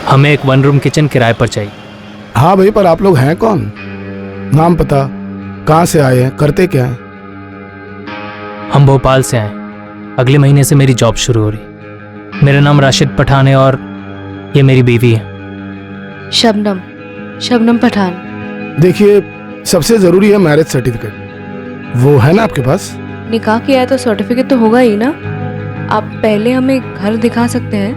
हमें एक 1 room kitchen किराए पर चाहिए। हाँ भाई, पर आप लोग हैं कौन? नाम पता, कहाँ से आए हैं, करते क्या हैं? हम भोपाल से आए। अगले महीने से मेरी जॉब शुरू हो रही। मेरा नाम राशिद पठान है और ये मेरी बीवी है। शबनम, शबनम पठान। देखिए, सबसे ज़रूरी है मैरिज सर्टिफिकेट। वो है ना आपके पास? निकाह किया है तो सर्टिफिकेट तो होगा ही ना। आप पहले हमें घर दिखा सकते हैं?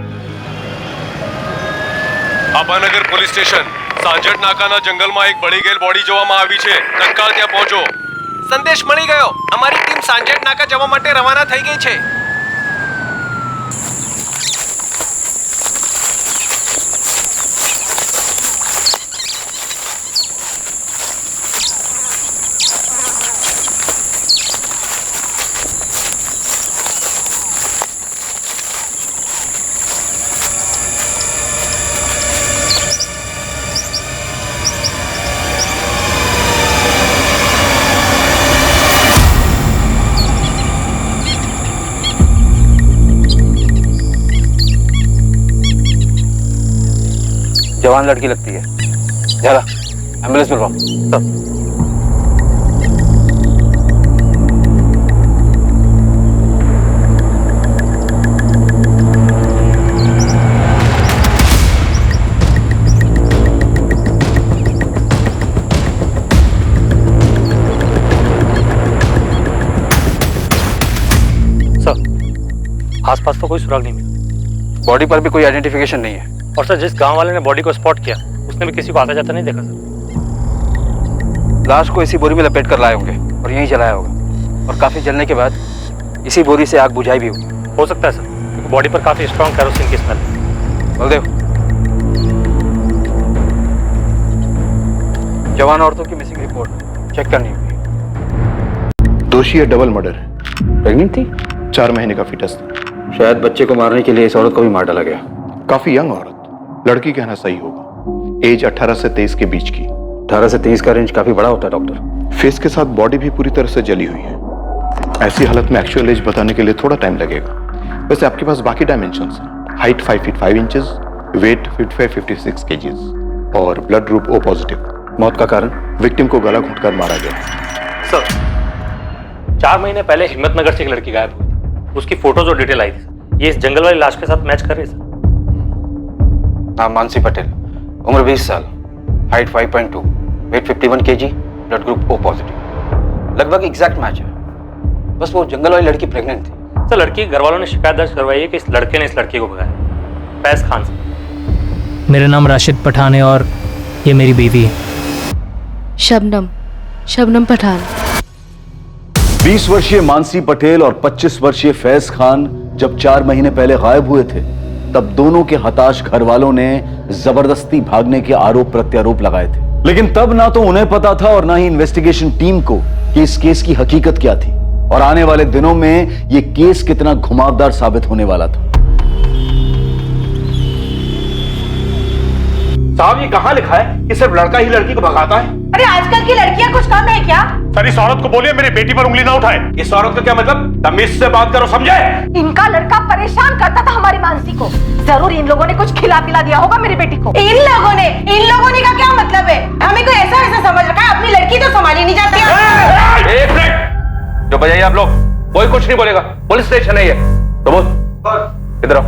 આપાનગર પોલીસ સ્ટેશન સાંજટ નાકાના જંગલમાં એક બળી ગયેલ બોડી જોવામાં આવી છે. તત્કાળ ત્યાં પહોંચો. સંદેશ મળી ગયો. અમારી ટીમ સાંજટ નાકા જવા માટે રવાના થઈ ગઈ છે. जवान लड़की लगती है। जरा एम्बुलेंस बुलवाओ। सब आसपास तो कोई सुराग नहीं मिला। बॉडी पर भी कोई आइडेंटिफिकेशन नहीं है। और सर, जिस गांव वाले ने बॉडी को स्पॉट किया उसने भी किसी को आता जाता नहीं देखा सर। लाश को इसी बोरी में लपेट कर लाए होंगे और यहीं जलाया होगा, और काफी जलने के बाद इसी बोरी से आग बुझाई भी होगी। हो सकता है सर, क्योंकि बॉडी पर काफी स्ट्रॉन्ग कैरोसिन की स्मेल है। बलदेव, जवान औरतों की मिसिंग रिपोर्ट चेक करनी होगी। दोषी है डबल मर्डर है। प्रेग्नेंट थी? 4 महीने का फीटस था। शायद बच्चे को मारने के लिए इस औरत को भी मार डाला गया। काफी यंग औरत, लड़की कहना सही होगा। एज 18 से 23 के बीच की। 18 से 23 का रेंज काफी बड़ा होता है डॉक्टर। फेस के साथ बॉडी भी पूरी तरह से जली हुई है। ऐसी हालत में एक्चुअल एज बताने के लिए थोड़ा टाइम लगेगा। वैसे आपके पास बाकी डायमेंशंस हैं। Height 5 feet 5 inches, weight 55-56 kgs और ब्लड ग्रुप O पॉजिटिव। मौत का कारण? विक्टिम को गला घोंटकर मारा गया। सर, 4 महीने पहले हिम्मतनगर से एक लड़की गायब हुई। उसकी फोटोज और डिटेल आई थी। ये इस जंगल वाली लाश के साथ मैच कर रही है सर। नाम मानसी पटेल, उम्र 20 साल, height 5.2, weight 51 KG, blood group O positive. लगभग एग्जैक्ट मैच है। बस वो जंगल वाली लड़की प्रेग्नेंट थी। सर, लड़की के घर वालों ने शिकायत दर्ज करवाई है कि इस लड़के ने इस लड़की को भगाया। फैज खान से। मेरा नाम राशिद पठान है और ये मेरी बीवी है। शबनम, शबनम पठान। 20 वर्षीय मानसी पटेल और 25 वर्षीय फैज खान जब 4 महीने पहले गायब हुए थे, तब दोनों के हताश घर वालों ने जबरदस्ती भागने के आरोप प्रत्यारोप लगाए थे। लेकिन तब ना तो उन्हें पता था और ना ही इन्वेस्टिगेशन टीम को कि इस केस की हकीकत क्या थी और आने वाले दिनों में यह केस कितना घुमावदार साबित होने वाला था। साहब, ये कहाँ लिखा है कि सिर्फ लड़का ही लड़की को भगाता है? अरे आजकल की लड़कियां कुछ कम है क्या? सर, इस औरत को बोलिए मेरी बेटी पर उंगली ना उठाए। इस औरत का क्या मतलब? तमीज से बात करो, समझे? इनका लड़का परेशान करता था हमारी मानसी को। जरूर इन लोगों ने कुछ खिला पिला दिया होगा मेरी बेटी को। इन लोगों ने का क्या मतलब है? हमें कोई ऐसा समझ रखा है, अपनी लड़की तो संभाली नहीं जाती है। एक मिनट, जो बजाइए आप लोग, कोई कुछ नहीं बोलेगा। पुलिस स्टेशन है ये। तो बोल, इधर आओ।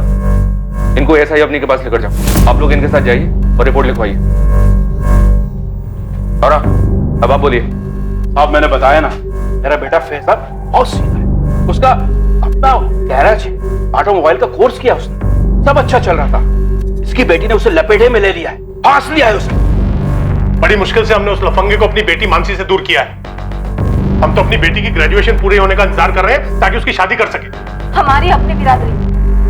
इनको एसआई अपनी के पास लेकर जाओ। आप लोग इनके साथ जाइए और रिपोर्ट लिखवाइए। और अब आप बोलिए। साहब, मैंने बताया ना, मेरा बेटा फैसल बहुत सीधा है। उसका अपना गैराज है, ऑटोमोबाइल का कोर्स किया उसने, सब अच्छा चल रहा था। इसकी बेटी ने उसे लपेटे में ले लिया है, फांस लिया है उसे। बड़ी मुश्किल से हमने उस लफंगे को अपनी बेटी मानसी से दूर किया है। हम तो अपनी बेटी की ग्रेजुएशन पूरे होने का इंतजार कर रहे हैं ताकि उसकी शादी कर सके। हमारी अपनी बिरादरी।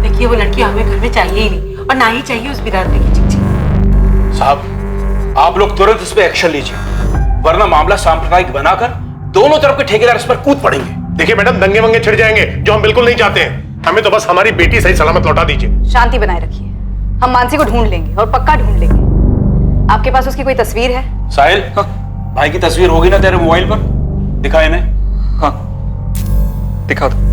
देखिए, वो लड़की हमें घर में चाहिए ही नहीं और ना ही चाहिए उस बिरादरी की चिट्ठी। साहब, आप लोग तुरंत इस पे एक्शन लीजिए, वरना मामला सांप्रदायिक बनाकर दोनों तरफ के ठेकेदार इस पर कूद पड़ेंगे। देखिए मैडम, दंगे वंगे छिड़ जाएंगे जो हम बिल्कुल नहीं चाहते हैं। हमें तो बस हमारी बेटी सही सलामत लौटा दीजिए। शांति बनाए रखिए, हम मानसी को ढूंढ लेंगे और पक्का ढूंढ लेंगे। आपके पास उसकी कोई तस्वीर है? साहिल, भाई की तस्वीर होगी ना तेरे मोबाइल पर? दिखा इन्हें। हाँ, दिखा दो।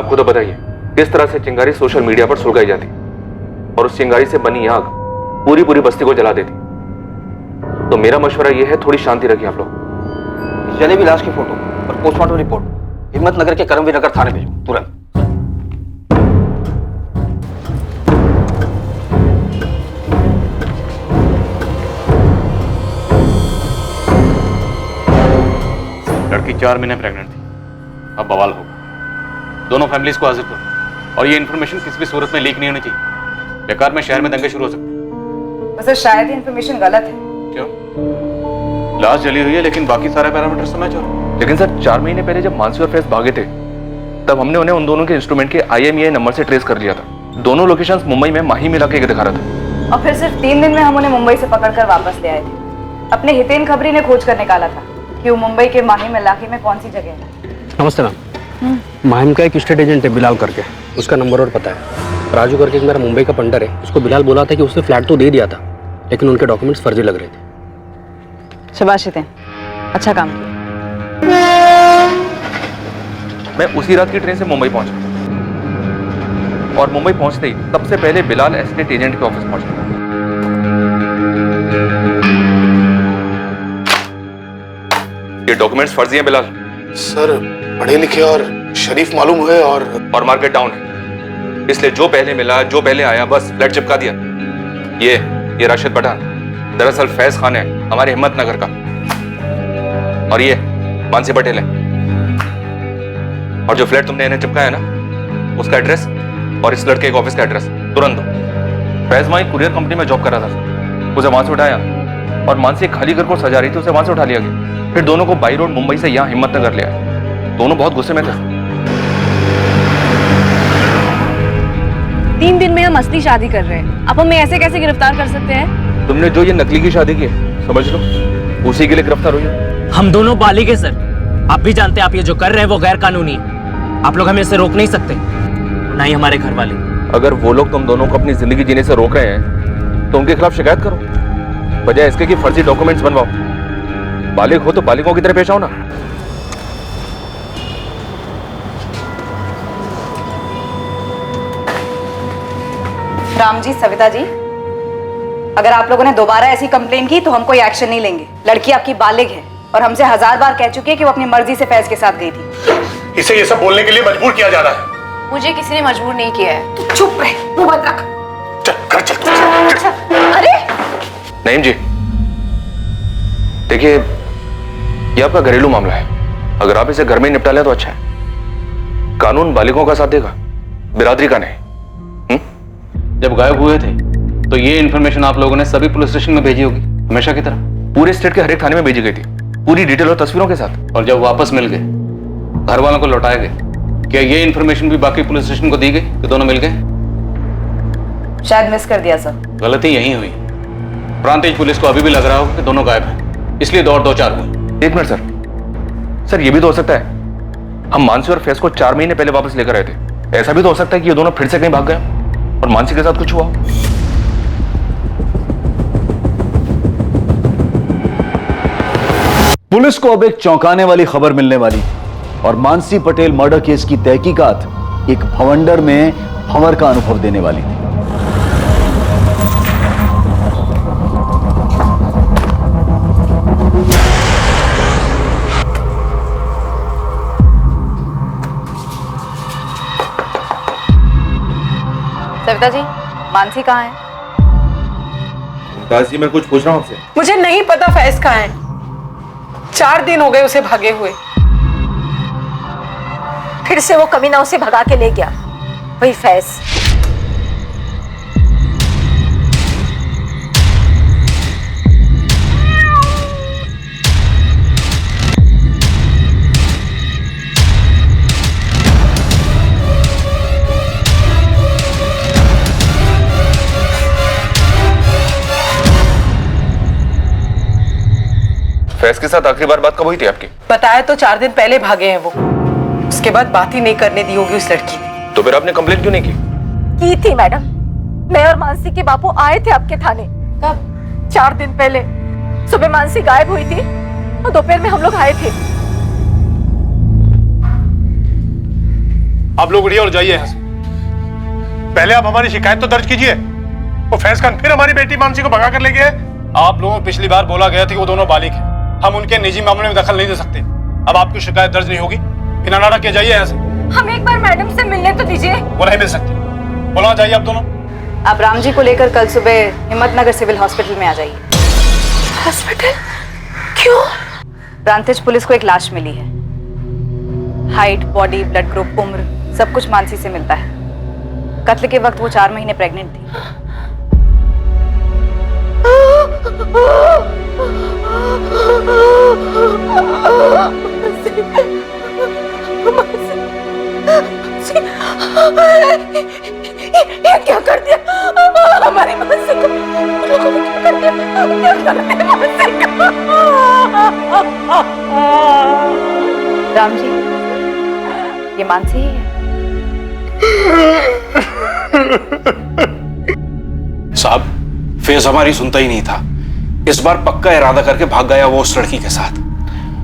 आपको तो पता ही है किस तरह से चिंगारी सोशल मीडिया पर सुलगाई जाती और उस चिंगारी से बनी आग पूरी पूरी बस्ती को जला देती। तो मेरा मशवरा यह है, थोड़ी शांति रखिए आप लोग। जलेबी लाश की फोटो और पोस्टमार्टम रिपोर्ट हिम्मतनगर के करमवीर नगर थाने भेजो तुरंत। लड़की 4 महीने प्रेग्नेंट थी, अब बवाल होगा। दोनों फैमिलीज को हाजिर करो और ये इन्फॉर्मेशन किसी भी सूरत में लीक नहीं होनी चाहिए। बेकार में शहर में दंगे शुरू हो सकते हैं। वैसे शायद इन्फॉर्मेशन गलत है। क्यों? लाश जली हुई है लेकिन बाकी सारे पैरामीटर तो मैच हो रहे हैं। लेकिन सर 4 महीने पहले जब मानसी और फैज भागे थे तब हमने उन्हें उन दोनों के इंस्ट्रूमेंट के IMEI नंबर से ट्रेस कर लिया था। दोनों लोकेशंस मुंबई में माही में इलाके के दिखा रहा था। और फिर सिर्फ 3 दिन में हम उन्हें मुंबई से पकड़कर वापस ले आए थे। अपने हितेन खबरी ने खोज कर निकाला था कि वो मुंबई के माहिम इलाके में कौन सी जगह है। नमस्ते मैम। माहिम का एक स्टेट एजेंट है बिलाल करके, उसका नंबर और पता है। राजू करके एक मेरा मुंबई का पंडर है, उसको बिलाल बोला था कि उसने फ्लैट तो दे दिया था लेकिन उनके डॉक्यूमेंट्स फर्जी लग रहे थे। शाबाश हितेन, अच्छा काम किया। मैं उसी रात की ट्रेन से मुंबई पहुंचा और मुंबई पहुंचते ही सबसे पहले बिलाल एस्टेट एजेंट के ऑफिस पहुंचा। ये डॉक्यूमेंट्स फर्जी हैं बिलाल। सर पढ़े लिखे और शरीफ मालूम हुए और मार्केट डाउन है, इसलिए जो पहले मिला जो पहले आया बस फ्लैट चिपका दिया। ये राशिद पठान दरअसल फैज खान है हमारे हिम्मतनगर का, और ये मानसी पटेल है। और जो फ्लैट तुमने इन्हें चिपकाया ना उसका एड्रेस और इस लड़के के ऑफिस का एड्रेस तुरंत दो। फैज वहां कुरियर कंपनी में जॉब कर रहा था, उसे वहां से उठाया और मानसी खाली घर को सजा रही थी, उसे वहां से उठा लिया गया। फिर दोनों को बाई रोड मुंबई से यहाँ हिम्मतनगर ले आए। दोनों बहुत गुस्से में थे। 3 दिन में हम असली शादी कर रहे हैं, आप हमें ऐसे कैसे गिरफ्तार कर सकते हैं? तुमने जो ये नकली की शादी की है समझ लो उसी के लिए गिरफ्तार हुई है। हम दोनों बालिग हैं सर, आप भी जानते हैं आप ये जो कर रहे हैं वो गैर कानूनी है। आप लोग हमें इससे रोक नहीं सकते, ना ही हमारे घर वाले। अगर वो लोग तुम दोनों को अपनी जिंदगी जीने से रोक रहे हैं तो उनके खिलाफ शिकायत करो, बजाय इसके कि फर्जी डॉक्यूमेंट्स बनवाओ। बालिग हो तो बालिगों की तरह पेश आओ ना। राम जी, सविता जी, अगर आप लोगों ने दोबारा ऐसी कंप्लेन की तो हम कोई एक्शन नहीं लेंगे। लड़की आपकी बालिग है और हमसे 1000 बार कह चुकी है कि वो अपनी मर्जी से फैज के साथ गई थी। इसे ये सब बोलने के लिए मजबूर किया जा रहा है। मुझे किसी ने मजबूर नहीं किया है। तू चुप रहे, मुंह बंद रख। चल घर चल। अच्छा, अरे नईम जी देखिए, ये आपका घरेलू मामला है, अगर आप इसे घर में निपटा लें तो अच्छा है। कानून बालिगों का साथ देगा, बिरादरी का नहीं। जब गायब हुए थे तो ये इन्फॉर्मेशन आप लोगों ने सभी पुलिस स्टेशन में भेजी होगी, हमेशा की तरह। पूरे स्टेट के हर एक थाने में भेजी गई थी, पूरी डिटेल और तस्वीरों के साथ। और जब वापस मिल गए, घर वालों को लौटाए गए, क्या ये इन्फॉर्मेशन भी बाकी पुलिस स्टेशन को दी गई कि दोनों मिल गए? शायद मिस कर दिया सर। गलती यही हुई। प्रांतीय पुलिस को अभी भी लग रहा हो कि दोनों गायब हैं, इसलिए दौड़ 2-4 हुई। एक मिनट सर, ये भी तो हो सकता है हम मानसी और फैज को 4 महीने पहले वापस लेकर आए थे। ऐसा भी तो हो सकता है कि ये दोनों फिर से कहीं भाग गए और मानसी के साथ कुछ हुआ। पुलिस को अब एक चौंकाने वाली खबर मिलने वाली और मानसी पटेल मर्डर केस की तहकीकात एक भवंडर में भंवर का अनुभव देने वाली। सविता जी, मानसी कहाँ है? मुमताज जी, मैं कुछ पूछ रहा हूँ आपसे। मुझे नहीं पता फैज कहाँ है। 4 दिन हो गए उसे भागे हुए। फिर से वो कमीना उसे भगा के ले गया, वही फैज। फैज के साथ आखिरी बार बात कब हुई थी आपकी? बताया तो 4 दिन पहले भागे हैं वो। उसके बाद बात ही नहीं करने दी होगी उस लड़की ने। तो फिर आपने कंप्लेंट क्यों नहीं की? की थी मैडम, मैं और मानसी के बापू आए थे आपके थाने। कब? 4 दिन पहले। सुबह मानसी गायब हुई थी और दोपहर में हम लोग आए थे। आप लोग उठिए और जाइए यहाँ से। पहले आप हमारी शिकायत तो दर्ज कीजिए। वो फैज खान फिर हमारी बेटी मानसी को भगा कर ले गए। आप लोगों को पिछली बार बोला गया था कि वो दोनों बालिग हैं, हम उनके निजी मामले में दखल नहीं दे सकते। अब आपकी शिकायत दर्ज नहीं होगी, बिना नाटक के जाइए यहाँ से। हम एक बार मैडम से मिलने तो दीजिए। वो नहीं मिल सकती, बोला जाइए आप दोनों। आप राम जी को लेकर कल सुबह हिम्मतनगर सिविल हॉस्पिटल में आ जाइए। हॉस्पिटल? क्यों? प्रांतिज पुलिस को एक लाश मिली है। हाइट, बॉडी, ब्लड ग्रुप, उम्र सब कुछ मानसी से मिलता है। कत्ल के वक्त वो 4 महीने प्रेग्नेंट थी। ये क्या कर दिया हमारी मानसी को? लोगों ने क्या कर दिया? क्या कर दिया मानसी को? राम जी, ये मानसी ही है। साहब, फेज हमारी सुनता ही नहीं था। इस बार पक्का इरादा करके भाग गया वो उस लड़की के साथ।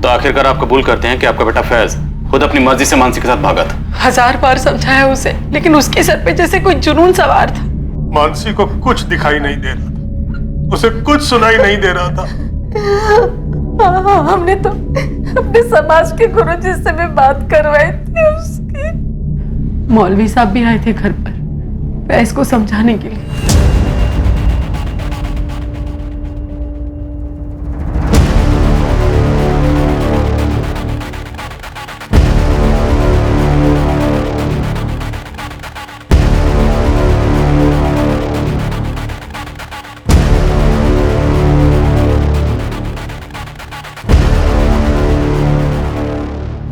तो आखिरकार आप कबूल करते हैं कि आपका बेटा फैज खुद अपनी मर्जी से मानसी के साथ भागा था? 1000 बार समझाया उसे, लेकिन उसके सर पे जैसे कोई जुनून सवार था। मानसी को कुछ दिखाई नहीं दे रहा था, उसे कुछ सुनाई नहीं दे रहा था। हमने तो अपने समाज के गुरुजी से भी बात करवाई थी उसकी। मौलवी साहब भी आए थे घर पर फैज को समझाने के लिए।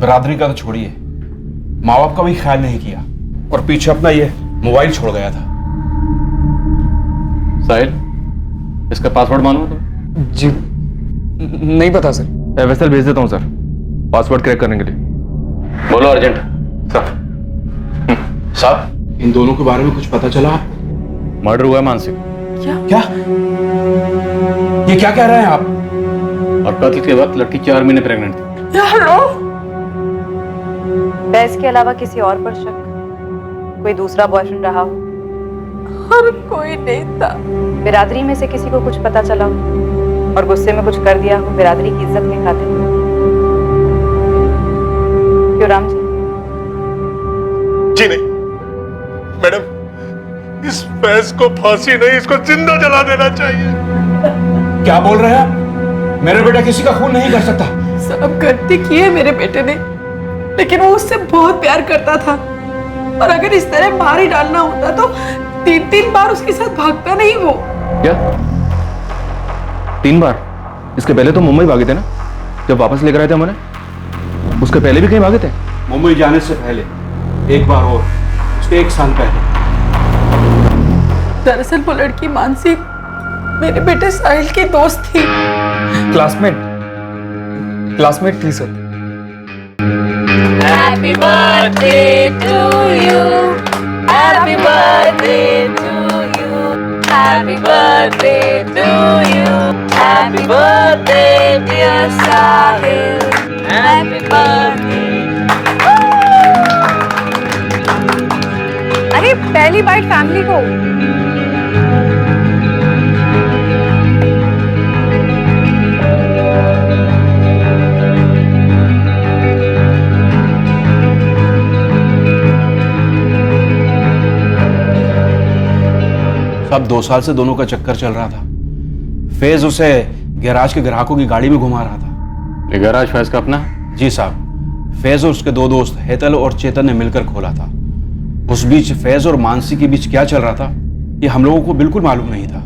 बरादरी का तो छोड़िए, माँ बाप का भी ख्याल नहीं किया और पीछे अपना ये मोबाइल छोड़ गया था। साहिल, इसका पासवर्ड मालूम है तो? जी नहीं पता सर। एफएसएल भेज देता हूँ सर, पासवर्ड क्रैक करने के लिए। बोलो अर्जेंट। सर। साहब, इन दोनों के बारे में कुछ पता चला? मर्डर हुआ है मानसी। क्या? ये क्या कह रहे हैं आप? और कत्ल के वक्त लड़की 4 महीने प्रेग्नेंट थी। फैज के अलावा किसी और पर शक? कोई दूसरा बॉयफ्रेंड रहा हो? और कोई नहीं था। बिरादरी में से किसी को कुछ पता चला हो और गुस्से में कुछ कर दिया हो बिरादरी की इज्जत के खातिर? क्यों राम जी? जी नहीं मैडम, इस फैज को फांसी नहीं, इसको जिंदा जला देना चाहिए। क्या बोल रहे हैं आप? मेरा बेटा किसी का खून नहीं कर सकता। सब गलती की है मेरे बेटे ने, लेकिन वो उससे बहुत प्यार करता था और अगर इस तरह मार ही डालना होता तो 3 बार उसके साथ भागता नहीं वो। क्या 3 बार? इसके पहले तो मुंबई भागे थे ना, जब वापस लेकर आए थे हमारे। उसके पहले भी कहीं भागे थे? मुंबई जाने से पहले एक बार और, उसके 1 साल पहले। दरअसल वो लड़की मानसी मेरे बेटे साहिल की दोस्त थी। क्लासमेट थी sir. Happy birthday to you. Happy birthday to you. Happy birthday to you. Happy birthday dear Sahil. Happy birthday. अरे पहली बाइट फैमिली को। अब 2 साल से दोनों का चक्कर चल रहा था। फैज उसे गैराज के ग्राहकों की गाड़ी में घुमा रहा था। ये गैराज फैज का अपना? जी साहब, फैज और उसके 2 दोस्त हेतल और चेतन ने मिलकर खोला था। उस बीच फैज और मानसी के बीच क्या चल रहा था ये हम लोगों को बिल्कुल मालूम नहीं था।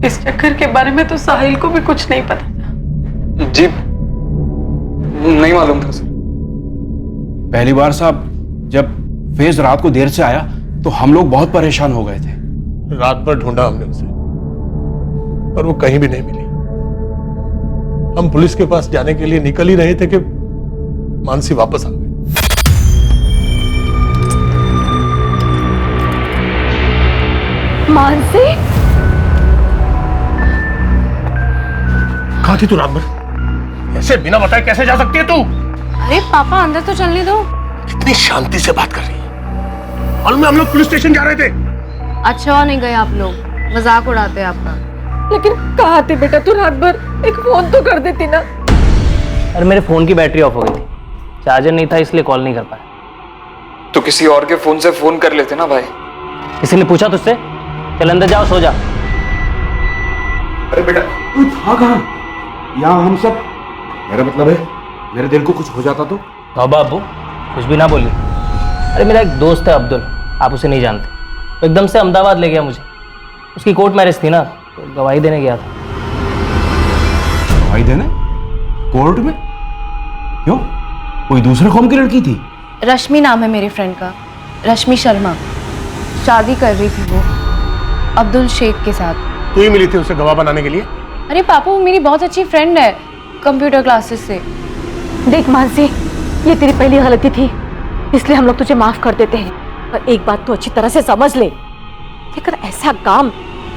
इस चक्कर के बारे में तो साहिल को भी कुछ नहीं पता था। जी नहीं मालूम था सर। पहली बार साहब जब फैज रात को देर से आया तो हम लोग बहुत परेशान हो गए थे। रात भर ढूंढा हमने उसे, पर वो कहीं भी नहीं मिली। हम पुलिस के पास जाने के लिए निकल ही रहे थे कि मानसी वापस आ गई। मानसी? कहाँ थी तू रात भर? ऐसे बिना बताए कैसे जा सकती है तू? अरे पापा अंदर तो चलने दो। कितनी शांति से बात कर रही है। मालूम है हम लोग पुलिस स्टेशन जा रहे थे। अच्छा और नहीं गए आप लोग, मजाक उड़ाते हैं आपका। लेकिन कहाँ थे बेटा तू रात भर? एक फोन तो कर देती ना। अरे मेरे फ़ोन की बैटरी ऑफ हो गई थी, चार्जर नहीं था इसलिए कॉल नहीं कर पाया। तो किसी और के फोन से फोन कर लेते ना भाई। किसी ने पूछा तुझसे? चल अंदर जाओ, सो जा। अरे बेटा तू था कहाँ? यहाँ हम सब, मेरा मतलब है मेरे दिल को कुछ हो जाता तो? तौबा अब्बू, कुछ भी ना बोली। अरे मेरा एक दोस्त है अब्दुल, आप उसे नहीं जानते, तो एकदम से अहमदाबाद ले गया मुझे। उसकी कोर्ट मैरिज थी ना, तो गवाही देने गया था। गवाही देने? कोर्ट में? क्यों? कोई दूसरे कौम की लड़की थी? रश्मि नाम है मेरी फ्रेंड का, रश्मि शर्मा। शादी कर रही थी वो अब्दुल शेख के साथ। तू ही मिली थी उसे गवाह बनाने के लिए? अरे पापा, वो मेरी बहुत अच्छी फ्रेंड है कंप्यूटर क्लासेस से। देख मानसी, ये तेरी पहली गलती थी, इसलिए हम लोग तुझे माफ कर देते हैं। पर एक बात तो अच्छी तरह से समझ ले, अगर ऐसा काम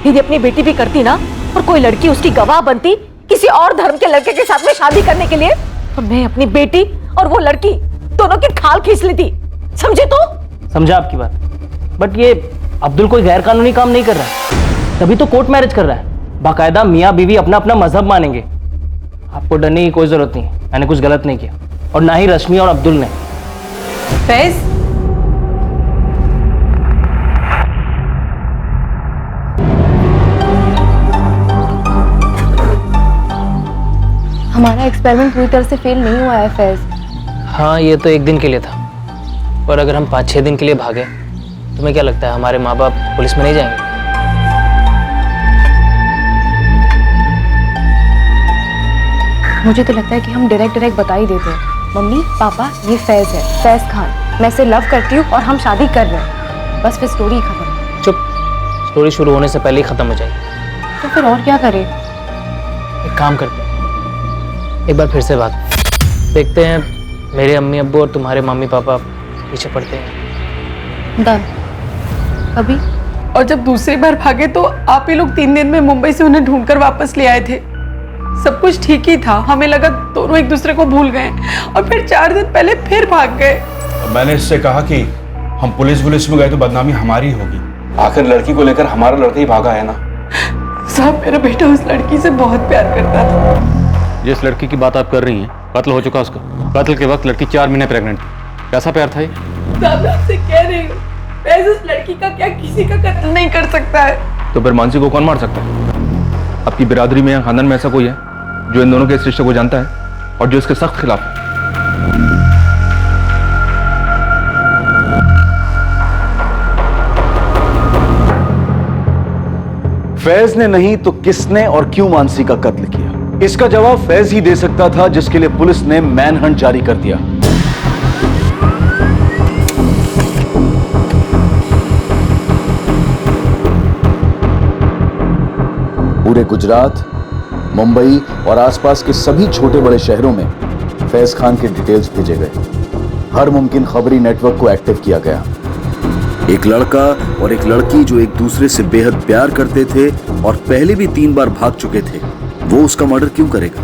दीदी अपनी बेटी भी करती ना, और कोई लड़की उसकी गवाह बनती किसी और धर्म के लड़के के साथ में शादी करने के लिए, तो मैं अपनी बेटी और वो लड़की दोनों की खाल खींच लेती। समझे तो? समझा आपकी बात, बट ये अब्दुल कोई गैर कानूनी काम नहीं कर रहा है, तभी तो कोर्ट मैरिज कर रहा है। बाकायदा मियाँ बीवी अपना अपना मजहब मानेंगे। आपको डरने की कोई जरूरत नहीं, मैंने कुछ गलत नहीं किया, और ना ही रश्मि और अब्दुल ने। फैज, हमारा एक्सपेरिमेंट पूरी तरह से फेल नहीं हुआ है फैज। हाँ, ये तो एक दिन के लिए था, पर अगर हम 5-6 दिन के लिए भागे, तुम्हें क्या लगता है हमारे माँ बाप पुलिस में नहीं जाएंगे? मुझे तो लगता है कि हम डायरेक्ट बता ही देते हैं, मम्मी पापा ये फैज है, फैज खान, मैं इसे लव करती हूँ और हम शादी कर रहे हैं, बस फिर स्टोरी ही खत्म। चुप, स्टोरी शुरू होने से पहले ही खत्म हो जाएगी। तो फिर और क्या करें? एक काम करते हैं, एक बार फिर से बात देखते हैं, मेरे अम्मी अब्बू और तुम्हारे मम्मी पापा पीछे पड़ते हैं। डन। कभी? और जब दूसरी बार भागे तो आप ही लोग 3 दिन में मुंबई से उन्हें ढूंढकर वापस ले आए थे। सब कुछ ठीक ही था, हमें लगा दोनों एक दूसरे को भूल गए, और फिर 4 दिन पहले फिर भाग गए। मैंने इससे कहा कि हम पुलिस में गए तो बदनामी हमारी होगी। आखिर लड़की को लेकर हमारा लड़का ही भागा है ना। साहब, मेरा बेटा उस लड़की से बहुत प्यार करता था। जिस लड़की की बात आप कर रही हैं, कत्ल हो चुका उसका। कत्ल के वक्त लड़की 4 महीने प्रेग्नेंट थी। कैसा प्यार था ये? साहब, मैं आपसे कह रही हूँ, वैसे उस लड़की का क्या किसी का कत्ल नहीं कर सकता है। तो फिर मानसी को कौन मार सकता है? आपकी बिरादरी में या खानदान में ऐसा कोई है जो इन दोनों के इस रिश्ते को जानता है और जो इसके सख्त खिलाफ है? फैज ने नहीं तो किसने और क्यों मानसी का कत्ल किया? इसका जवाब फैज ही दे सकता था, जिसके लिए पुलिस ने मैनहंट जारी कर दिया। पूरे गुजरात, मुंबई और आसपास के सभी छोटे बड़े शहरों में फैज खान के डिटेल्स भेजे गए। हर मुमकिन खबरी नेटवर्क को एक्टिव किया गया। एक लड़का और एक लड़की जो एक दूसरे से बेहद प्यार करते थे और पहले भी 3 बार भाग चुके थे, वो उसका मर्डर क्यों करेगा?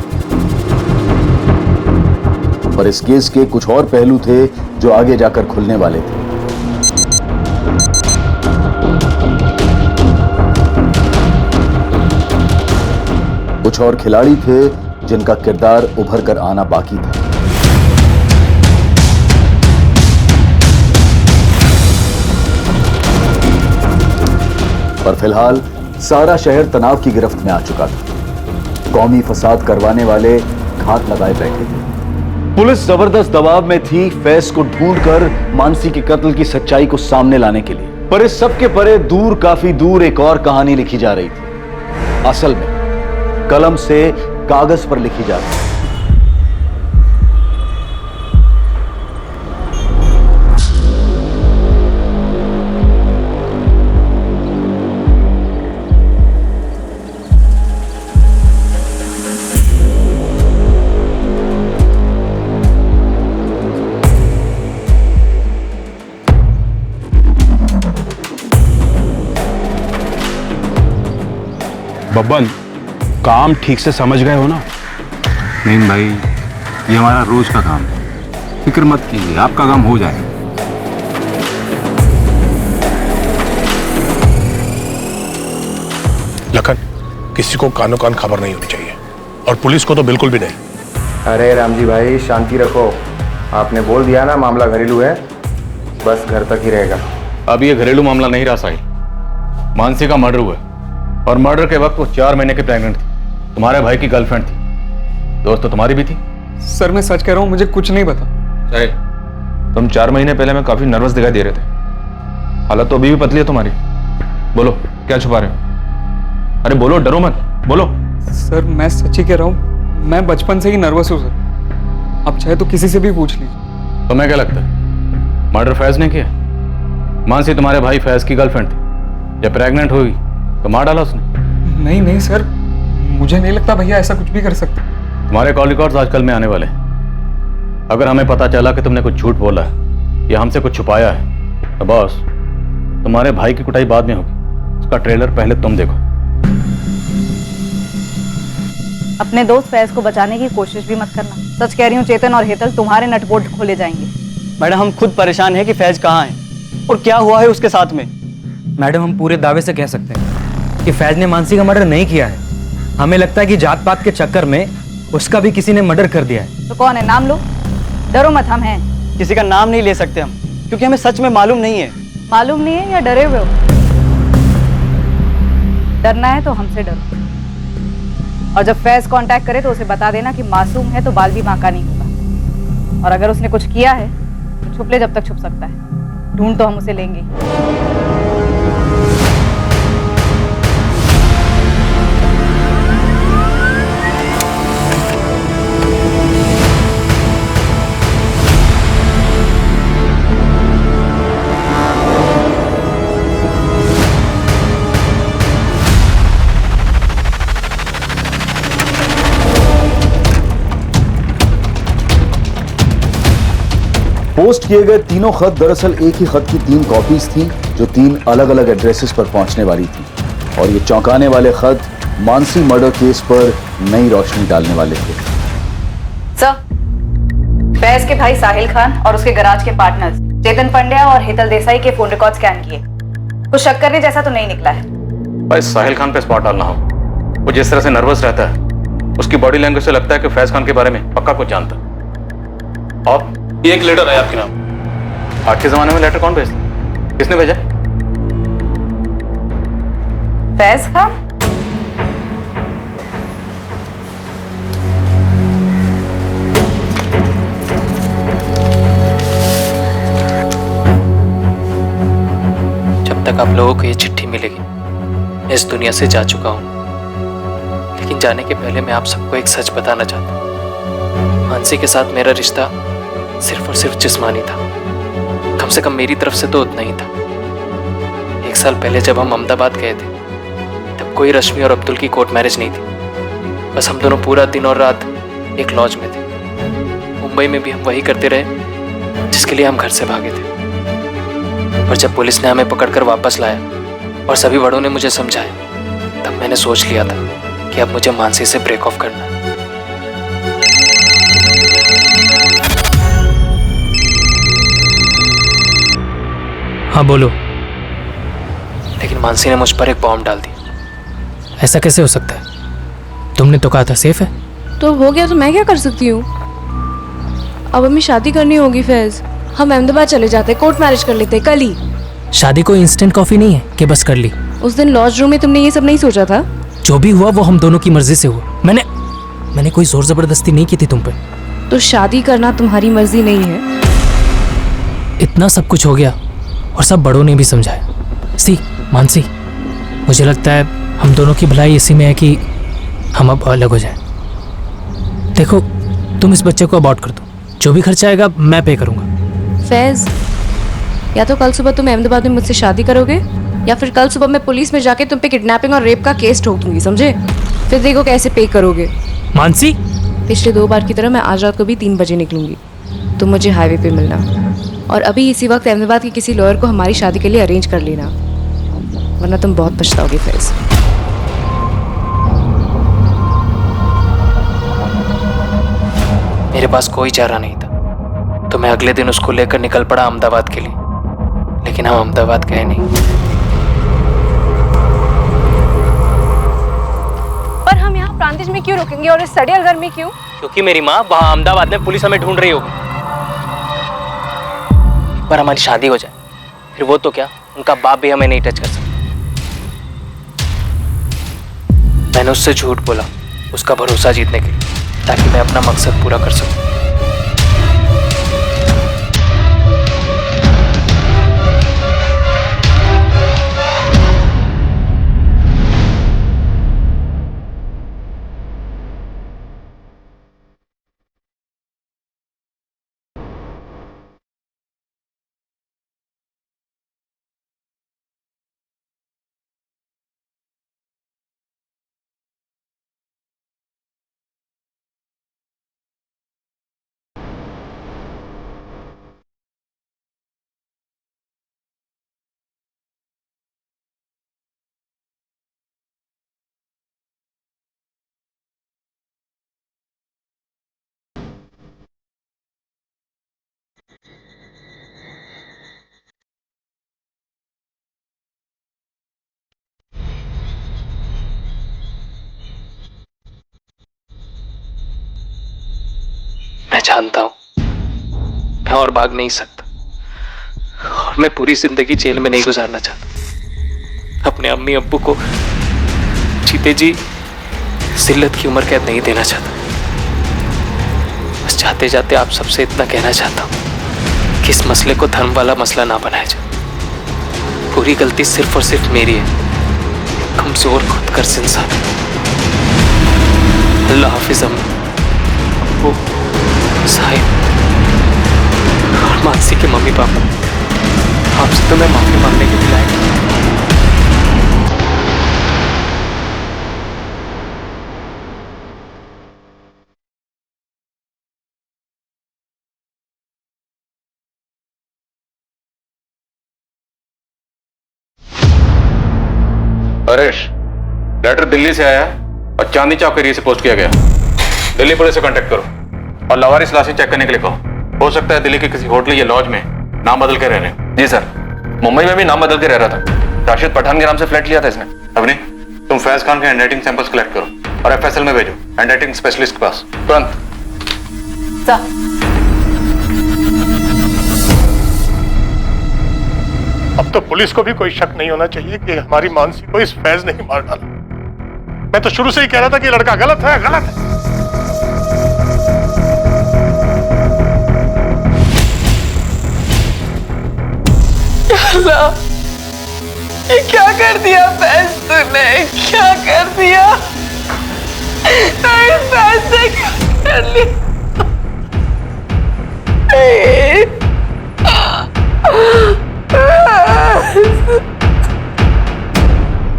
और इस केस के कुछ और पहलू थे जो आगे जाकर खुलने वाले थे। कुछ और खिलाड़ी थे जिनका किरदार उभर कर आना बाकी था। पर फिलहाल सारा शहर तनाव की गिरफ्त में आ चुका था। कौमी फसाद करवाने वाले घात लगाए बैठे थे। पुलिस जबरदस्त दबाव में थी फैज को ढूंढकर मानसी के कत्ल की सच्चाई को सामने लाने के लिए। पर इस सब के परे दूर, काफी दूर एक और कहानी लिखी जा रही थी। असल में कलम से कागज पर लिखी जा रही थी। बब्बन, काम ठीक से समझ गए हो ना? नहीं भाई, ये हमारा रोज का काम है, फिक्र मत कीजिए, आपका काम हो जाएगा। किसी को कानो कान खबर नहीं होनी चाहिए, और पुलिस को तो बिल्कुल भी नहीं। अरे राम जी भाई शांति रखो, आपने बोल दिया ना मामला घरेलू है, बस घर तक ही रहेगा। अब ये घरेलू मामला नहीं रहा साहिल, मानसी का मर्डर हुआ और मर्डर के वक्त वो 4 महीने की प्रेग्नेंट थी, तुम्हारे भाई की गर्लफ्रेंड थी। दोस्त तो तुम्हारी भी थी। सर मैं सच कह रहा हूँ, मुझे कुछ नहीं पता। साहिल, तुम 4 महीने पहले में काफी नर्वस दिखाई दे रहे थे, हालत तो अभी भी पतली है तुम्हारी। बोलो क्या छुपा रहे हो? अरे बोलो, डरो मत, बोलो। सर मैं सच ही कह रहा हूँ, मैं बचपन से ही नर्वस हूँ सर। आप चाहे तो किसी से भी पूछ लीजिए। तुम्हें क्या लगता है मर्डर फैज ने किया? मानसी तुम्हारे भाई फैज की गर्लफ्रेंड थी, जब प्रेग्नेंट हुई तो मार डाला उसने। नहीं नहीं सर, मुझे नहीं लगता भैया ऐसा कुछ भी कर सकते। तुम्हारे कॉल रिकॉर्ड्स आजकल में आने वाले हैं। अगर हमें पता चला कि तुमने कुछ झूठ बोला है या हमसे कुछ छुपाया है तो बॉस, तुम्हारे भाई की कुटाई बाद में होगी। उसका ट्रेलर पहले तुम देखो। अपने दोस्त फैज को बचाने की कोशिश भी मत करना। सच कह रही हूँ, चेतन और हेतल तुम्हारे नटबोल्ट खोले जाएंगे। मैडम हम खुद परेशान हैं कि फैज कहाँ है और क्या हुआ है उसके साथ में। मैडम हम पूरे दावे से कह सकते हैं कि फैज ने मानसी का मर्डर नहीं किया है। हमें लगता है कि जात पात के चक्कर में उसका भी किसी ने मर्डर कर दिया है। तो कौन है? नाम लो। डरो मत, हम हैं। किसी का नाम नहीं ले सकते हम, क्योंकि हमें सच में मालूम नहीं है। मालूम नहीं है या डरे हुए हो? डरना है तो हमसे डरो, और जब फैज कांटेक्ट करे तो उसे बता देना कि मासूम है तो बाल भी बांका नहीं होगा, और अगर उसने कुछ किया है तो छुप ले जब तक छुप सकता है। ढूंढ तो हम उसे लेंगे। पोस्ट किए गए तीनों खत दरअसल एक ही खत की 3 कॉपीज थी जो 3 अलग अलग एड्रेसेस पर पहुंचने वाली थी, और ये चौंकाने वाले खत मानसी मर्डर केस पर नई रोशनी डालने वाले थे। सर, फैज के भाई साहिल खान और उसके गराज के पार्टनर्स चेतन पंड्या और हेतल देसाई के फोन रिकॉर्ड स्कैन किए। कुछ शक करने जैसा तो नहीं निकला है। भाई साहिल खान पे स्पॉट डालना हो, वो जिस तरह से नर्वस रहता है, उसकी बॉडी लैंग्वेज से लगता है कि फैज खान के बारे में पक्का कुछ जानता है। और ये एक लेटर है आपके नाम। आज के जमाने में लेटर कौन भेजता? किसने भेजा? फैज खान? जब तक आप लोगों को ये चिट्ठी मिलेगी मैं इस दुनिया से जा चुका हूं, लेकिन जाने के पहले मैं आप सबको एक सच बताना चाहता हूं। मानसी के साथ मेरा रिश्ता सिर्फ और सिर्फ जिस्मानी था, कम से कम मेरी तरफ से तो उतना ही था। 1 साल पहले जब हम अहमदाबाद गए थे तब कोई रश्मि और अब्दुल की कोर्ट मैरिज नहीं थी। बस हम दोनों पूरा दिन और रात एक लॉज में थे। मुंबई में भी हम वही करते रहे जिसके लिए हम घर से भागे थे। पर जब पुलिस ने हमें पकड़कर वापस लाया और सभी बड़ों ने मुझे समझाया, तब मैंने सोच लिया था कि अब मुझे मानसी से ब्रेक ऑफ करना है। हाँ बोलो। लेकिन मानसी ने मुझ पर एक बॉम्ब डाल दी। ऐसा कैसे हो सकता है? तुमने तो कहा था सेफ है। तो हो गया तो मैं क्या कर सकती हूँ? अब हमें शादी करनी होगी फैज। हम अहमदाबाद चले जाते, कोर्ट मैरिज कर लेते कल ही। शादी कोई इंस्टेंट कॉफी नहीं है कि बस कर ली। उस दिन लॉज रूम में तुमने ये सब नहीं सोचा था? जो भी हुआ वो हम दोनों की मर्जी से हुआ। मैंने कोई जोर जबरदस्ती नहीं की थी तुम पे। तो शादी करना तुम्हारी मर्जी नहीं है? इतना सब कुछ हो गया और सब बड़ों ने भी समझाया। मानसी, मुझे लगता है हम दोनों की भलाई इसी में है कि हम अब अलग हो जाएं। देखो, तुम इस बच्चे को अबॉर्ट कर दो, जो भी खर्चा आएगा मैं पे करूंगा। फैज, या तो कल सुबह तुम अहमदाबाद में मुझसे शादी करोगे, या फिर कल सुबह मैं पुलिस में जाके तुम पे किडनैपिंग और रेप का केस ठोक दूंगी, समझे? फिर देखो कैसे पे करोगे। मानसी, पिछले 2 बार की तरह मैं आज रात को भी 3 बजे निकलूंगी। तुम मुझे हाईवे पे मिलना, और अभी इसी वक्त अहमदाबाद के किसी लॉयर को हमारी शादी के लिए अरेंज कर लेना, वरना तुम बहुत पछताओगे फैज। मेरे पास कोई चारा नहीं था, तो मैं अगले दिन उसको लेकर निकल पड़ा अहमदाबाद के लिए, लेकिन हम अहमदाबाद गए नहीं। प्रांतिज में क्यों रुकेंगे और इस सड़ियल घर में क्यों? क्योंकि मेरी माँ वहां अहमदाबाद में पुलिस हमें ढूंढ रही होगी। एक बार हमारी शादी हो जाए फिर वो तो क्या, उनका बाप भी हमें नहीं टच कर सकता। मैंने उससे झूठ बोला उसका भरोसा जीतने के लिए, ताकि मैं अपना मकसद पूरा कर सकूं। मैं जानता हूं मैं और भाग नहीं सकता, और मैं पूरी जिंदगी जेल में नहीं गुजारना चाहता। अपने अम्मी अब्बू को जीते जी जिल्लत की उम्र कैद नहीं देना चाहता। बस जाते जाते आप सबसे इतना कहना चाहता हूं कि इस मसले को धर्म वाला मसला ना बनाया जाए। पूरी गलती सिर्फ और सिर्फ मेरी है, कमजोर खुदगर्ज इंसान। अल्लाह हाफिज अम्मी, अब्बू, साहिब और मानसी के मम्मी पापा, आपसे तो मैं माफी मांगने के लिए आया। हरेश, लेटर दिल्ली से आया और चांदनी चौक के एरिया से पोस्ट किया गया। दिल्ली पुलिस से कांटेक्ट करो और लावारिस लाशें चेक करने के लिए कहो। हो सकता है दिल्ली के किसी होटल या लॉज में नाम बदल के रह रहे हैं। जी सर, मुंबई में भी नाम बदल के रह रहा था। राशिद पठान के नाम से फ्लैट लिया था इसने। अवनी, तुम फैज खान के हैंडराइटिंग सैंपल्स कलेक्ट करो और एफएसएल में भेजो, हैंडराइटिंग स्पेशलिस्ट के पास तुरंत। अब तो पुलिस को भी कोई शक नहीं होना चाहिए कि हमारी मानसी को इस फैज ने ही मार डाला। मैं तो शुरू से ही कह रहा था कि लड़का गलत है, गलत है। अल्लाह, ये क्या कर दिया फैज तूने? क्या कर दिया? फैज ने क्या कर लिया?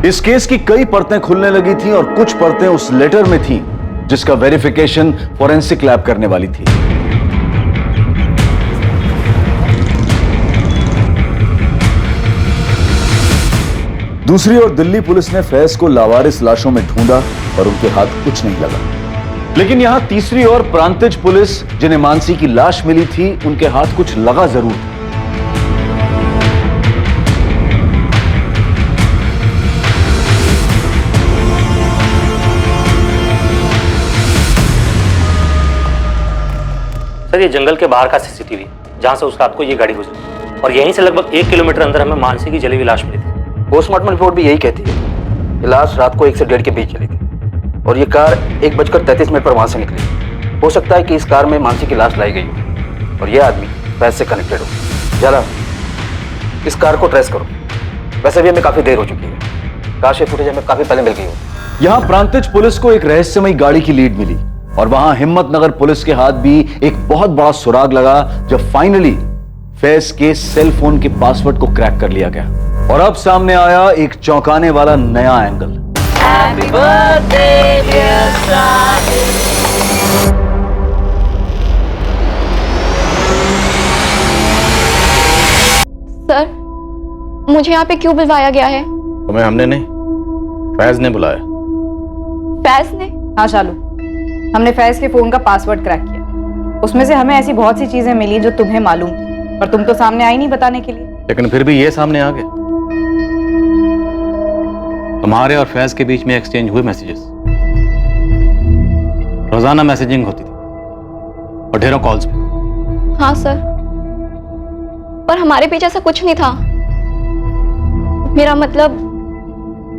इस केस की कई परतें खुलने लगी थीं और कुछ परतें उस लेटर में थीं जिसका वेरिफिकेशन फॉरेंसिक लैब करने वाली थी। दूसरी ओर दिल्ली पुलिस ने फैज को लावारिस लाशों में ढूंढा और उनके हाथ कुछ नहीं लगा। लेकिन यहां तीसरी ओर प्रांतिज पुलिस, जिन्हें मानसी की लाश मिली थी, उनके हाथ कुछ लगा जरूर था। सर, ये जंगल के बाहर का सीसीटीवी जहां से उस रात को ये गाड़ी गुजरी, और यहीं से लगभग 1 किलोमीटर अंदर हमें मानसी की जली हुई लाश मिली थी। पोस्टमार्टम रिपोर्ट भी यही कहती है कि लाश रात को 1 से 1:30 के बीच चली थी और ये कार 1:33 पर वहां से निकली। हो सकता है कि इस कार में मानसी की लाश लाई गई हो और यह आदमी फैज से कनेक्टेड हो। जरा इस कार को ट्रेस करो। वैसे भी हमें काफी देर हो चुकी है, कार से फुटेज हमें काफी पहले मिल गई हो। यहां प्रांतिज पुलिस को एक रहस्यमयी गाड़ी की लीड मिली और वहां हिम्मतनगर पुलिस के हाथ भी एक बहुत बड़ा सुराग लगा जब फाइनली फैज के सेल फोन के पासवर्ड को क्रैक कर लिया गया। और अब सामने आया एक चौंकाने वाला नया angle. Happy birthday, dear Sahib. Sir, मुझे यहाँ पे क्यों बुलवाया गया है? तुम्हें हमने नहीं, फैज ने बुलाया। फैज ने? हाँ शालू, हमने फैज के फोन का पासवर्ड क्रैक किया। उसमें से हमें ऐसी बहुत सी चीजें मिली जो तुम्हें मालूम थी, पर तुम तो सामने आई नहीं बताने के लिए। लेकिन फिर भी ये सामने आ गए। तुम्हारे और फैज के बीच में एक्सचेंज हुए मैसेजेस। रोजाना मैसेजिंग होती थी और ढेरों कॉल्स भी। हाँ सर, पर हमारे पीछे ऐसा कुछ नहीं था। मेरा मतलब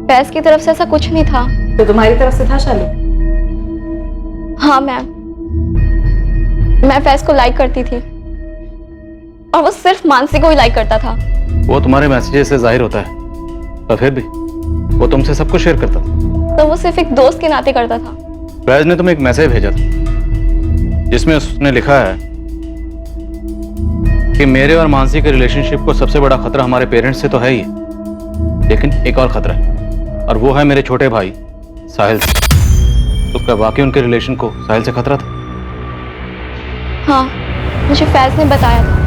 फैज की तरफ से ऐसा कुछ नहीं था। तो तुम्हारी तरफ से था शालू? हाँ मैम, मैं फैज को लाइक करती थी और वो सिर्फ मानसी को ही लाइक करता था। वो तुम्हारे मैसेजेस से जाहिर होता है, पर फिर भी वो तुमसे सब कुछ शेयर करता था। तो वो सिर्फ एक दोस्त के नाते करता था। फैज ने तुम्हें एक मैसेज भेजा था जिसमें उसने लिखा है कि मेरे और मानसी के रिलेशनशिप को सबसे बड़ा खतरा हमारे पेरेंट्स से तो है ही, लेकिन एक और खतरा है, और वो है मेरे छोटे भाई साहिल से। तो क्या वाकई उनके रिलेशन को साहिल से खतरा था? हाँ, मुझे फैज ने बताया था।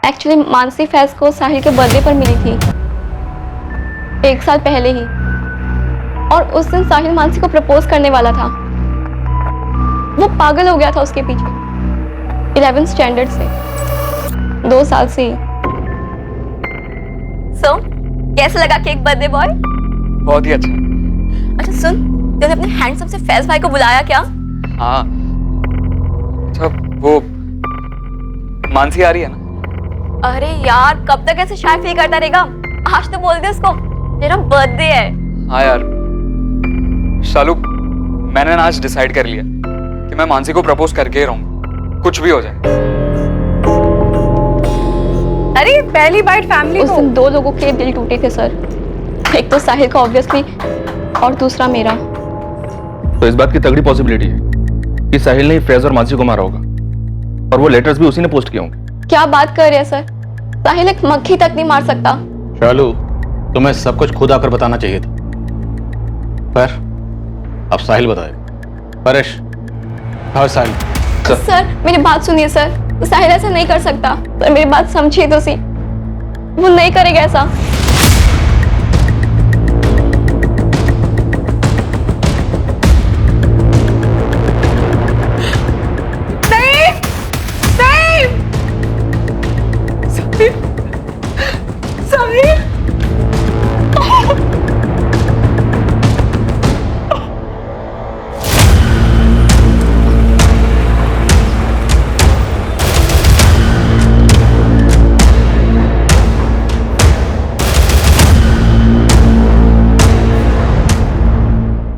एक्चुअली मानसी फैज को साहिल के बर्थडे पर मिली थी 1 साल पहले ही, और उस दिन साहिल मानसी को प्रपोज करने वाला था। वो पागल हो गया था उसके पीछे 11th स्टैंडर्ड से 2 साल से ही। सो कैसे लगा केक बर्थडे बॉय? बहुत ही अच्छा। अच्छा सुन, तूने अपने हैंडसम से फैज भाई को बुलाया क्या? हाँ, अच्छा वो मानसी आ रही है ना? अरे यार, कब तक ऐसे शाय फील करता रहेगा? आज तो बोल दे उसको तेरा बर्थडे है। हाँ यार शालू, मैंने ना आज डिसाइड कर लिया कि मैं मानसी को प्रपोज करके ही रहूंगा, कुछ भी हो जाए। अरे पहली बाइट फैमिली उस दिन 2 लोगों के दिल टूटे थे सर, एक तो साहिल का ऑब्वियसली और दूसरा मेरा। तो इस बात की तगड़ी पॉसिबिलिटी है कि साहिल ने फैज और मानसी को मारा होगा, और वो लेटर्स भी उसी ने पोस्ट किए होंगे। क्या बात कर रहे हैं सर? साहिल एक मक्खी तक नहीं मार सकता। शालू, तुम्हें सब कुछ खुद आकर बताना चाहिए था, पर अब साहिल बताएगा। परेश, हाँ साहिल। सर मेरी बात सुनिए सर, साहिल ऐसा नहीं कर सकता। सर मेरी बात समझिए तो सी, वो नहीं करेगा ऐसा।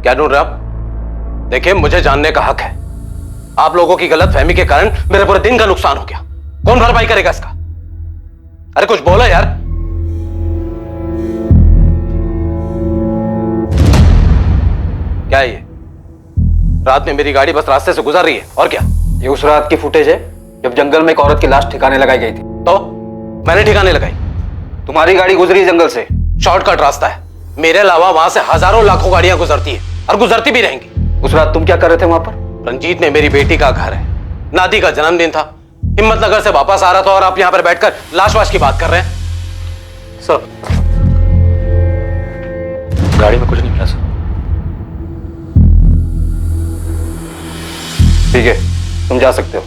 क्या ढूंढ रहे आप? देखिए, मुझे जानने का हक है। आप लोगों की गलत फहमी के कारण मेरे पूरे दिन का नुकसान हो गया। कौन भरपाई करेगा इसका? अरे कुछ बोलो यार। क्या है ये? रात में मेरी गाड़ी बस रास्ते से गुजर रही है, और क्या? ये उस रात की फुटेज है जब जंगल में एक औरत की लाश ठिकाने लगाई गई थी। तो मैंने ठिकाने लगाई, तुम्हारी गाड़ी गुजरी जंगल से। शॉर्टकट रास्ता है, मेरे अलावा वहां से हजारों लाखों गाड़ियां गुजरती है और गुजरती भी रहेंगी। उस रात तुम क्या कर रहे थे वहां पर? रंजीत ने मेरी बेटी का घर है, नादी का जन्मदिन था, हिम्मतनगर से वापस आ रहा था, और आप यहां पर बैठकर लाश-वाश की बात कर रहे हैं। सर, गाड़ी में कुछ नहीं मिला सर। ठीक है, तुम जा सकते हो।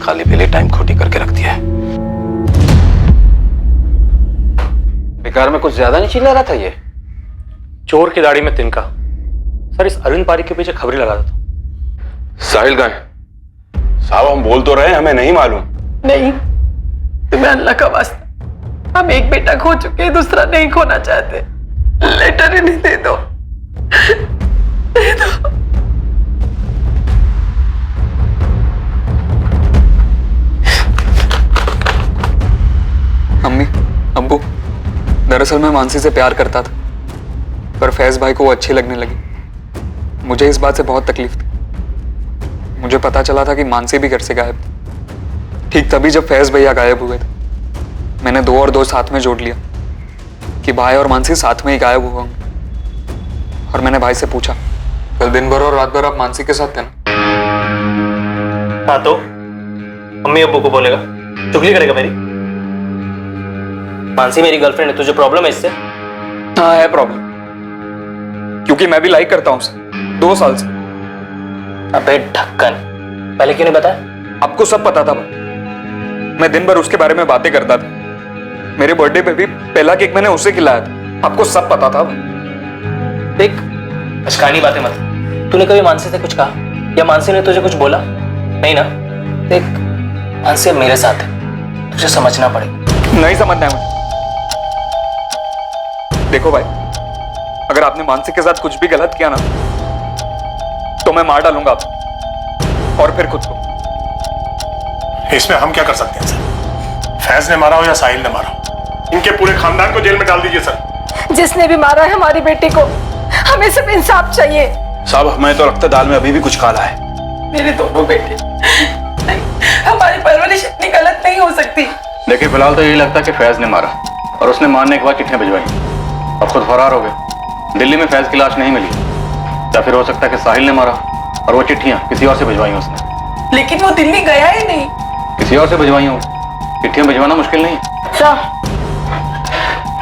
खाली पीले टाइम खोटी करके रख दिया है। बेकार में कुछ ज्यादा नहीं चिल्ला रहा था ये? चोर की दाढ़ी में तिनका। सर इस अरविंद पारिक के पीछे खबरें लगा था। साहिल कहाँ है? साहब हम बोल तो रहे हैं, हमें नहीं मालूम। नहीं, तुम्हें अल्लाह का वास्ता, हम एक बेटा खो चुके हैं, दूसरा नहीं खोना चाहते। लेटर ही नहीं, दे दो, दे दो। अम्मी, अब्बू, दरअसल मैं मानसी से प्यार करता था, पर फैज भाई को वो अच्छी लगने लगी। मुझे इस बात से बहुत तकलीफ थी। मुझे पता चला था कि मानसी भी घर से गायब थी। ठीक तभी जब फैज भैया गायब हुए थे, मैंने 2 और 2 साथ में जोड़ लिया कि भाई और मानसी साथ में ही गायब हुए होंगे। और मैंने भाई से पूछा, कल दिन भर और रात भर आप मानसी के साथ थे ना? हाँ, तो अम्मी अब्बू को बोलेगा चुगली करेगा मेरी? मानसी मेरी गर्लफ्रेंड है, तुझे प्रॉब्लम है इससे? हाँ है प्रॉब्लम, क्योंकि मैं भी लाइक करता हूँ उसे 2 साल से। अबे ढक्कन, पहले क्यों नहीं बताया? आपको सब पता था, मैं दिन भर उसके बारे में बातें करता था। मेरे बर्थडे पे भी पहला केक मैंने उसे खिलाया था। आपको सब पता था। देख, अशकानी बातें मत। तूने कभी मानसी से कुछ कहा या मानसी ने तुझे कुछ बोला? नहीं ना? देख, मानसी अब मेरे साथ है, तुझे समझना पड़ेगा। नहीं समझना है मुझे। देखो भाई, अगर आपने मानसी के साथ कुछ भी गलत किया ना, तो मैं मार डालूंगा आपको और फिर खुद को। इसमें हम क्या कर सकते हैं सर? फैज ने मारा हो या साहिल ने मारा हो, इनके पूरे खानदान को जेल में डाल दीजिए सर। जिसने भी मारा है हमारी बेटी को, हमें सिर्फ इंसाफ चाहिए। साहब, हमें तो लगता है दाल में अभी भी कुछ काला है। मेरे दोनों बेटे, हमारी परवरिश इतनी गलत नहीं हो सकती। देखिए, फिलहाल तो यही लगता है कि फैज ने मारा और उसने मारने के बाद चिट्ठियां भिजवाई और खुद फरार हो गए। दिल्ली में फैज की लाश नहीं मिली, या फिर हो सकता है कि साहिल ने मारा और वो चिट्ठियां किसी और से भिजवाई उसने। लेकिन वो दिल्ली गया ही नहीं। किसी और से भिजवाई हो, चिट्ठियां भिजवाना मुश्किल नहीं है।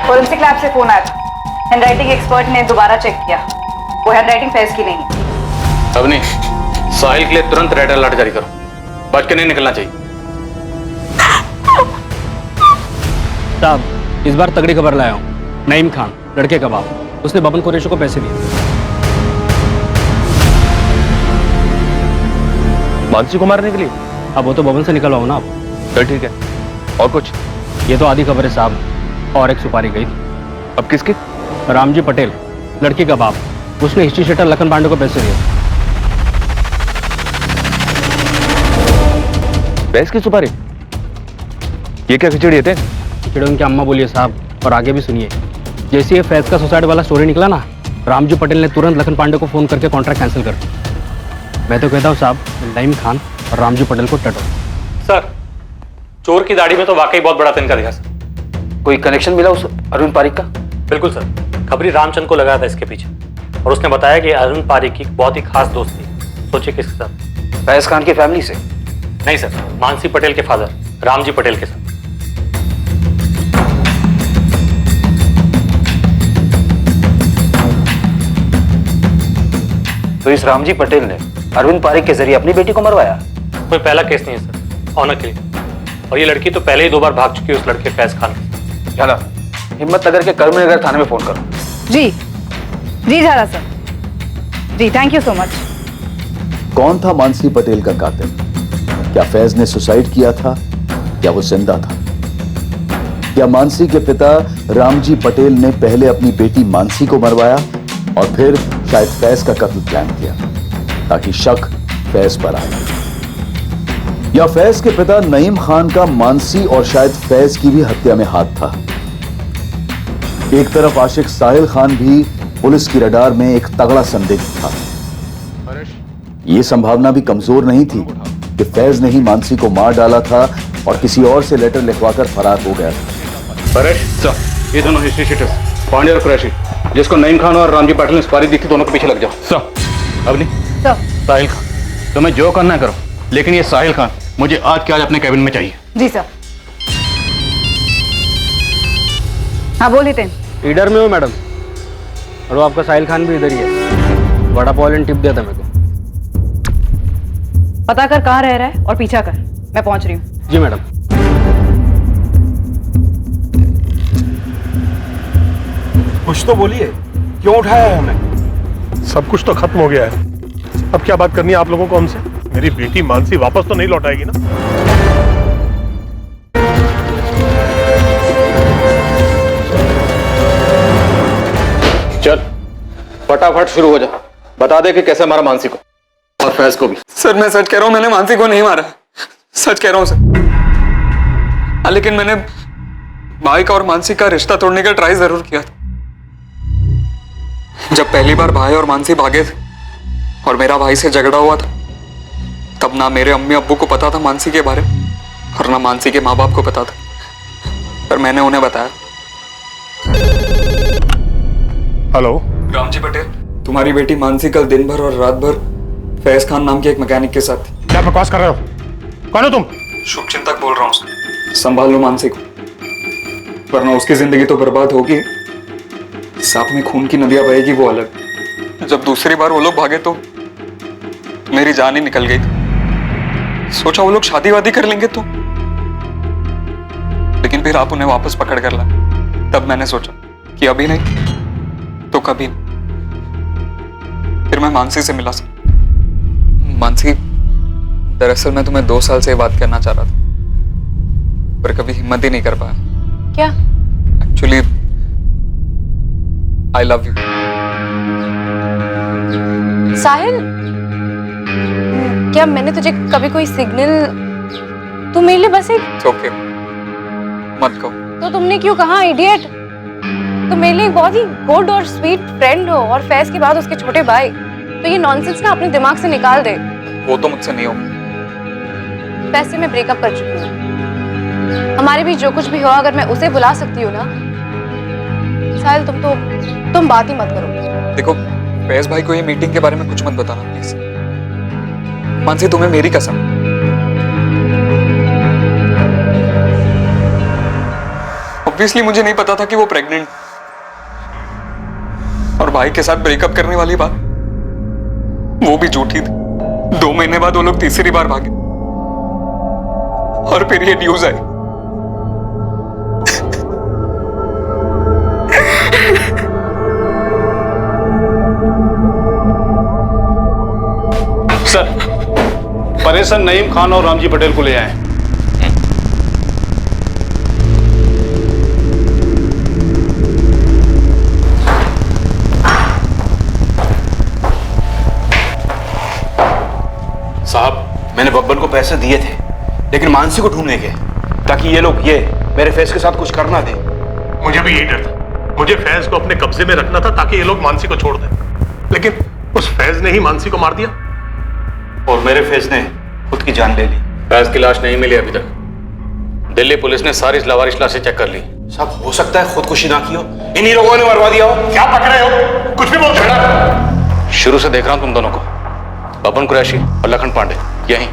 फोरेंसिक लैब से फोन आया था। हैंडराइटिंग एक्सपर्ट ने दोबारा चेक किया, वो हैंडराइटिंग फैज की नहीं है। अब नहीं, साहिल के लिए तुरंत रेड अलर्ट जारी करो, बच के नहीं निकलना चाहिए। साहब, इस बार तगड़ी खबर लाया हूँ। नईम खान, लड़के का बाप, उसने बबन कुरैशी को पैसे दिए। मानसी को मारने के लिए? अब वो तो बबन से निकलवाओ ना आप। चल ठीक है, और कुछ? ये तो आधी खबर है साहब। और एक सुपारी गई थी। अब किसकी? रामजी पटेल, लड़की का बाप, उसने हिस्ट्री शीटर लखन पांडे को पैसे दिए। फैज की सुपारी? ये क्या खिचड़ी है? खिचड़ी उनकी अम्मा बोलिए साहब। और आगे भी सुनिए, जैसे ये फैज का सुसाइड वाला स्टोरी निकला ना, रामजी पटेल ने तुरंत लखन पांडे को फोन करके कॉन्ट्रैक्ट कैंसिल कर दिया। मैं तो कहता हूँ साहब, नईम खान और रामजी पटेल को टटो। सर, चोर की दाढ़ी में तो वाकई बहुत बड़ा तिनका दिखा सर। कोई कनेक्शन मिला उस अरुण पारिक का? बिल्कुल सर, खबरी रामचंद को लगाया था इसके पीछे, और उसने बताया कि अरुण पारिक की बहुत ही खास दोस्त थी। सोचिए किसके साथ? फैज खान की फैमिली से? नहीं सर, मानसी पटेल के फादर रामजी पटेल के साथ। तो इस रामजी पटेल ने अरविंद पारिक के जरिए अपनी बेटी को मरवाया? कोई पहला केस नहीं है सर, ऑनर के लिए। और ये लड़की तो पहले ही 2 बार भाग चुकी है उस लड़के फैज खान के। झाला, हिम्मतनगर के कर्मनगर थाने में फोन करो। जी जी झाला सर, जी थैंक यू सो मच। कौन था मानसी पटेल का कातिल? क्या फैज ने सुसाइड किया था या वो जिंदा था? क्या मानसी के पिता रामजी पटेल ने पहले अपनी बेटी मानसी को मरवाया और फिर शायद फैज का कत्ल प्लान किया ताकि शक फैज पर आए? या फैज के पिता नईम खान का मानसी और शायद फैज की भी हत्या में हाथ था? एक तरफ आशिक साहिल खान भी पुलिस की रडार में एक तगड़ा संदिग्ध था। यह संभावना भी कमजोर नहीं थी कि फैज ने ही मानसी को मार डाला था और किसी और से लेटर लिखवाकर फरार हो गया था। परेश सर, ये दोनों हिस्ट्री शीटर्स पांडे और कुरैशी, जिसको नईम खान और रामजी पटेल ने सुपारी दी थी, दोनों के पीछे लग जाओ। सर, अब नहीं साहिल खान, तुम्हें जो करना करो, लेकिन ये साहिल खान मुझे आज के आज अपने कैबिन में चाहिए। जी सर। हाँ बोलिए थे। ईडर में हो मैडम, और वो आपका साहिल खान भी इधर ही है। बड़ा पॉल टिप दिया था मेरे को। पता कर कहाँ रह रहा है और पीछा कर, मैं पहुंच रही हूँ। जी मैडम। कुछ तो बोलिए, क्यों उठाया है हमें? सब कुछ तो खत्म हो गया है, अब क्या बात करनी है आप लोगों को हमसे? मेरी बेटी मानसी वापस तो नहीं लौटाएगी ना? चल फटाफट शुरू हो जा, बता दे कि कैसे मारा मानसी को और फैज को भी। सर मैं सच कह रहा हूं, मैंने मानसी को नहीं मारा, सच कह रहा हूं सर। लेकिन मैंने भाई का और मानसी का रिश्ता तोड़ने का ट्राई जरूर किया था। जब पहली बार भाई और मानसी भागे थे और मेरा भाई से झगड़ा हुआ था, तब ना मेरे अम्मी अब्बू को पता था मानसी के बारे में और ना मानसी के माँ बाप को पता था, पर मैंने उन्हें बताया। हेलो रामजी पटेल, तुम्हारी बेटी मानसी कल दिन भर और रात भर फैज खान नाम के एक मैकेनिक के साथ थी। क्या बकवास कर रहे हो? कौन हो तुम? शुभचिंतक बोल रहा हूँ। संभाल लो मानसी को, वरना उसकी जिंदगी तो बर्बाद होगी, साथ में खून की नदियां बहेगी वो अलग। जब दूसरी बार वो लोग भागे तो मेरी जान ही निकल गई थी। सोचा वो लोग शादी वादी कर लेंगे तो, लेकिन फिर आप उन्हें वापस पकड़ कर लाए। तब मैंने सोचा कि अभी नहीं तो कभी नहीं। फिर मैं मानसी से मिला। मानसी, दरअसल मैं तुम्हें 2 साल से ये बात करना चाह रहा था, पर कभी हिम्मत ही नहीं कर पाया। क्या? Actually I love you. Sahil, क्या मैंने तुझे कभी कोई सिग्नल? तू मेरे लिए बस एक ओके, मत कहो। तो तुमने क्यों कहा इडियट? तुम मेरे लिए एक बहुत ही गुड और स्वीट फ्रेंड हो, और फैज के बाद उसके छोटे भाई। तो ये नॉनसेंस ना अपने दिमाग से निकाल दे। वो तो मुझसे नहीं हो। फैज से मैं ब्रेकअप कर चुकी हूँ। हमारे बीच जो कुछ भी हो, अगर मैं उसे बुला सकती हूँ ना। साहिल, तुम बात ही मत करो। देखो, फैज भाई को ये मीटिंग के बारे में कुछ मत बताना प्लीज। मानसी, तुम्हें मेरी कसम। ऑब्वियसली मुझे नहीं पता था कि वो प्रेग्नेंट, और भाई के साथ ब्रेकअप करने वाली बात वो भी झूठी थी। 2 महीने बाद वो लोग तीसरी बार भागे, और फिर ये न्यूज आई। सर, परेशान नईम खान और रामजी पटेल को ले आए। साहब, मैंने बब्बन को पैसे दिए थे, लेकिन मानसी को ढूंढने के, ताकि ये लोग मेरे फैज के साथ कुछ करना दे। मुझे भी यही डर था। मुझे फैज को अपने कब्जे में रखना था ताकि ये लोग मानसी को छोड़ दें, लेकिन उस फैज ने ही मानसी को मार दिया, और मेरे फैज ने खुद की जान ले ली। फैज की लाश नहीं मिली अभी तक। दिल्ली पुलिस ने सारी लावारिश लाशें चेक कर ली। साहब, हो सकता है खुदकुशी ना की हो, इन्हीं लोगों ने मरवा दिया हो। क्या पक रहे हो? कुछ भी बोल सकता। शुरू से देख रहा हूं तुम दोनों को, बबन कुरैशी और लखन पांडे, यहीं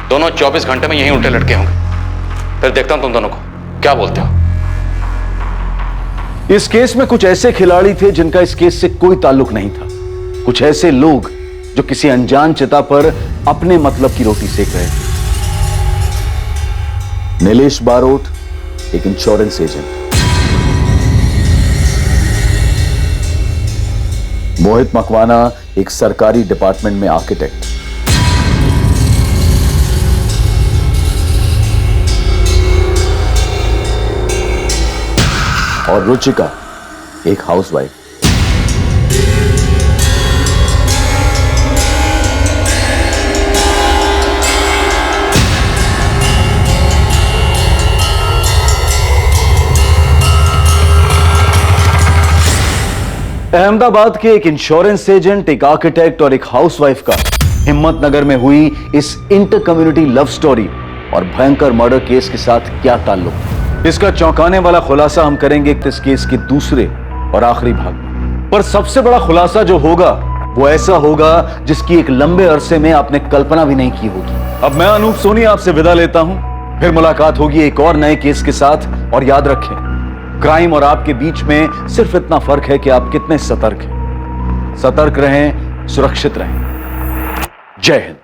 दोनों 24 घंटे में यहीं उल्टे लटके होंगे। फिर देखता हूं तुम दोनों को क्या बोलते हो। इस केस में कुछ ऐसे खिलाड़ी थे जिनका इस केस से कोई ताल्लुक नहीं था। कुछ ऐसे लोग जो किसी अनजान चिता पर अपने मतलब की रोटी सेक रहे थे। नीलेश बारोट एक इंश्योरेंस एजेंट, मोहित मकवाना एक सरकारी डिपार्टमेंट में आर्किटेक्ट, और रुचिका एक हाउसवाइफ। अहमदाबाद के एक इंश्योरेंस एजेंट, एक आर्किटेक्ट और एक हाउसवाइफ का हिम्मतनगर में हुई इस इंटर कम्युनिटी लव स्टोरी और भयंकर मर्डर केस के साथ क्या ताल्लुक, इसका चौंकाने वाला खुलासा हम करेंगे इस केस के दूसरे और आखिरी भाग में। पर सबसे बड़ा खुलासा जो होगा वो ऐसा होगा जिसकी एक लंबे अरसे में आपने कल्पना भी नहीं की होगी। अब मैं अनूप सोनी आपसे विदा लेता हूं, फिर मुलाकात होगी एक और नए केस के साथ। और याद रखें, क्राइम और आपके बीच में सिर्फ इतना फर्क है कि आप कितने सतर्क हैं। सतर्क रहें, सुरक्षित रहें। जय हिंद।